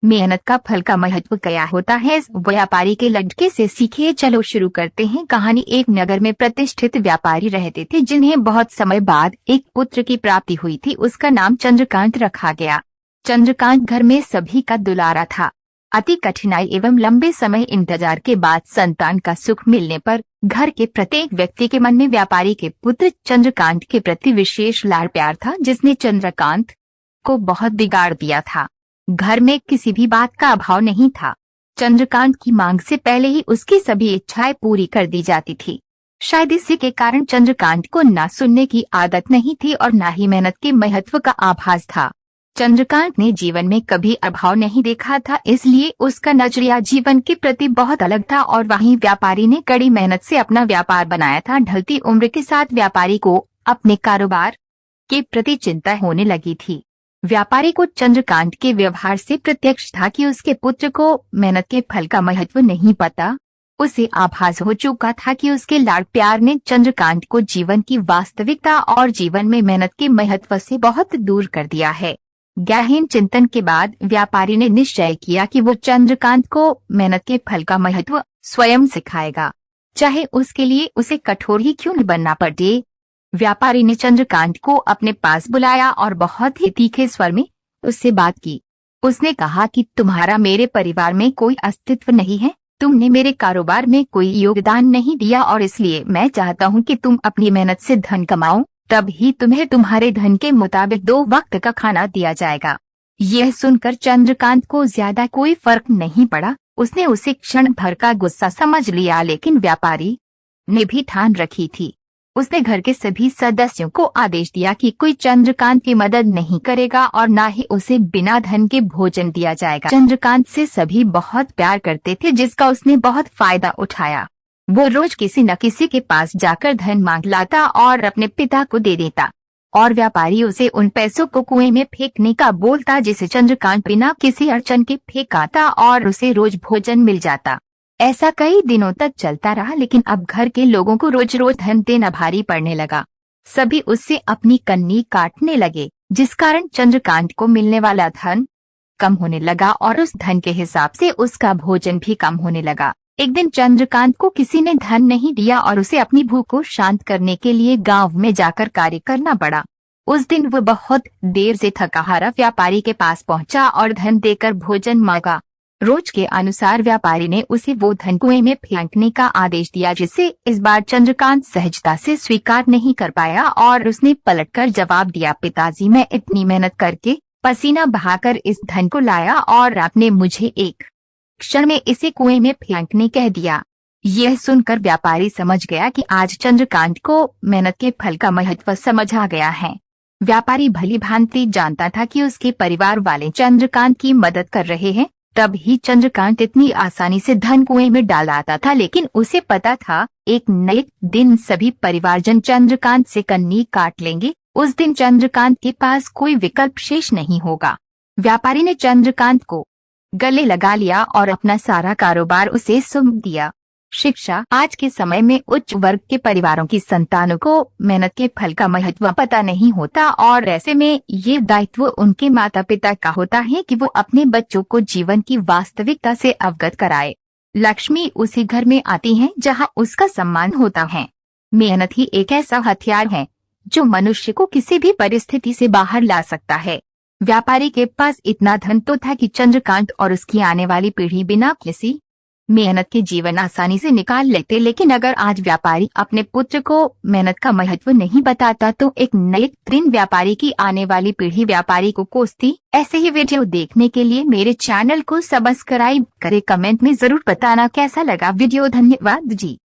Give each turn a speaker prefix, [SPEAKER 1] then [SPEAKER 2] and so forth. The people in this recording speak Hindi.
[SPEAKER 1] मेहनत का फल का महत्व क्या होता है, इस व्यापारी के लड़के से सीखिए। चलो शुरू करते हैं कहानी। एक नगर में प्रतिष्ठित व्यापारी रहते थे जिन्हें बहुत समय बाद एक पुत्र की प्राप्ति हुई थी। उसका नाम चंद्रकांत रखा गया। चंद्रकांत घर में सभी का दुलारा था। अति कठिनाई एवं लंबे समय इंतजार के बाद संतान का सुख मिलने पर घर के प्रत्येक व्यक्ति के मन में व्यापारी के पुत्र चंद्रकांत के प्रति विशेष लाड़ प्यार था, जिसने चंद्रकांत को बहुत बिगाड़ दिया था। घर में किसी भी बात का अभाव नहीं था। चंद्रकांत की मांग से पहले ही उसकी सभी इच्छाएं पूरी कर दी जाती थी। शायद इसी के कारण चंद्रकांत को ना सुनने की आदत नहीं थी और ना ही मेहनत के महत्व का आभास था। चंद्रकांत ने जीवन में कभी अभाव नहीं देखा था, इसलिए उसका नजरिया जीवन के प्रति बहुत अलग था। और वहीं व्यापारी ने कड़ी मेहनत से अपना व्यापार बनाया था। ढलती उम्र के साथ व्यापारी को अपने कारोबार के प्रति चिंता होने लगी थी। व्यापारी को चंद्रकांत के व्यवहार से प्रत्यक्ष था कि उसके पुत्र को मेहनत के फल का महत्व नहीं पता। उसे आभास हो चुका था कि उसके लाड़ प्यार ने चंद्रकांत को जीवन की वास्तविकता और जीवन में मेहनत के महत्व से बहुत दूर कर दिया है। गहन चिंतन के बाद व्यापारी ने निश्चय किया कि वो चंद्रकांत को मेहनत के फल का महत्व स्वयं सिखाएगा, चाहे उसके लिए उसे कठोर ही क्यों न बनना पड़े। व्यापारी ने चंद्रकांत को अपने पास बुलाया और बहुत ही तीखे स्वर में उससे बात की। उसने कहा कि तुम्हारा मेरे परिवार में कोई अस्तित्व नहीं है, तुमने मेरे कारोबार में कोई योगदान नहीं दिया और इसलिए मैं चाहता हूं कि तुम अपनी मेहनत से धन कमाओ, तब ही तुम्हें तुम्हारे धन के मुताबिक 2 वक्त का खाना दिया जाएगा। यह सुनकर चंद्रकांत को ज्यादा कोई फर्क नहीं पड़ा। उसने उसे क्षण भर का गुस्सा समझ लिया, लेकिन व्यापारी ने भी ठान रखी थी। उसने घर के सभी सदस्यों को आदेश दिया कि कोई चंद्रकांत की मदद नहीं करेगा और न ही उसे बिना धन के भोजन दिया जाएगा। चंद्रकांत से सभी बहुत प्यार करते थे, जिसका उसने बहुत फायदा उठाया। वो रोज किसी न किसी के पास जाकर धन मांग लाता और अपने पिता को दे देता, और व्यापारी उसे उन पैसों को कुएं में फेंकने का बोलता, जिसे चंद्रकांत बिना किसी अड़चन के फेंक आता और उसे रोज भोजन मिल जाता। ऐसा कई दिनों तक चलता रहा, लेकिन अब घर के लोगों को रोज रोज धन देना भारी पड़ने लगा। सभी उससे अपनी कन्नी काटने लगे, जिस कारण चंद्रकांत को मिलने वाला धन कम होने लगा और उस धन के हिसाब से उसका भोजन भी कम होने लगा। एक दिन चंद्रकांत को किसी ने धन नहीं दिया और उसे अपनी भूख को शांत करने के लिए गांव में जाकर कार्य करना पड़ा। उस दिन वह बहुत देर से थका हारा व्यापारी के पास पहुंचा और धन देकर भोजन मांगा। रोज के अनुसार व्यापारी ने उसे वो धन कुएं में फेंकने का आदेश दिया, जिसे इस बार चंद्रकांत सहजता से स्वीकार नहीं कर पाया और उसने पलटकर जवाब दिया, पिताजी, मैं इतनी मेहनत करके पसीना बहाकर इस धन को लाया और आपने मुझे एक क्षण में इसे कुएं में फेंकने कह दिया। यह सुनकर व्यापारी समझ गया कि आज चंद्रकांत को मेहनत के फल का महत्व समझ आ गया है। व्यापारी भली भांति जानता था कि उसके परिवार वाले चंद्रकांत की मदद कर रहे हैं, तब ही चंद्रकांत इतनी आसानी से धन कुएं में डाल आता था। लेकिन उसे पता था एक नए दिन सभी परिवारजन चंद्रकांत से कन्नी काट लेंगे। उस दिन चंद्रकांत के पास कोई विकल्प शेष नहीं होगा। व्यापारी ने चंद्रकांत को गले लगा लिया और अपना सारा कारोबार उसे सौंप दिया। शिक्षा। आज के समय में उच्च वर्ग के परिवारों की संतानों को मेहनत के फल का महत्व पता नहीं होता और ऐसे में ये दायित्व उनके माता पिता का होता है कि वो अपने बच्चों को जीवन की वास्तविकता से अवगत कराए। लक्ष्मी उसी घर में आती है जहां उसका सम्मान होता है। मेहनत ही एक ऐसा हथियार है जो मनुष्य को किसी भी परिस्थिति से बाहर ला सकता है। व्यापारी के पास इतना धन तो था कि चंद्रकांत और उसकी आने वाली पीढ़ी बिना किसी मेहनत के जीवन आसानी से निकाल लेते। लेकिन अगर आज व्यापारी अपने पुत्र को मेहनत का महत्व नहीं बताता तो एक नए तृण व्यापारी की आने वाली पीढ़ी व्यापारी को कोसती। ऐसे ही वीडियो देखने के लिए मेरे चैनल को सब्सक्राइब करें। कमेंट में जरूर बताना कैसा लगा वीडियो। धन्यवाद जी।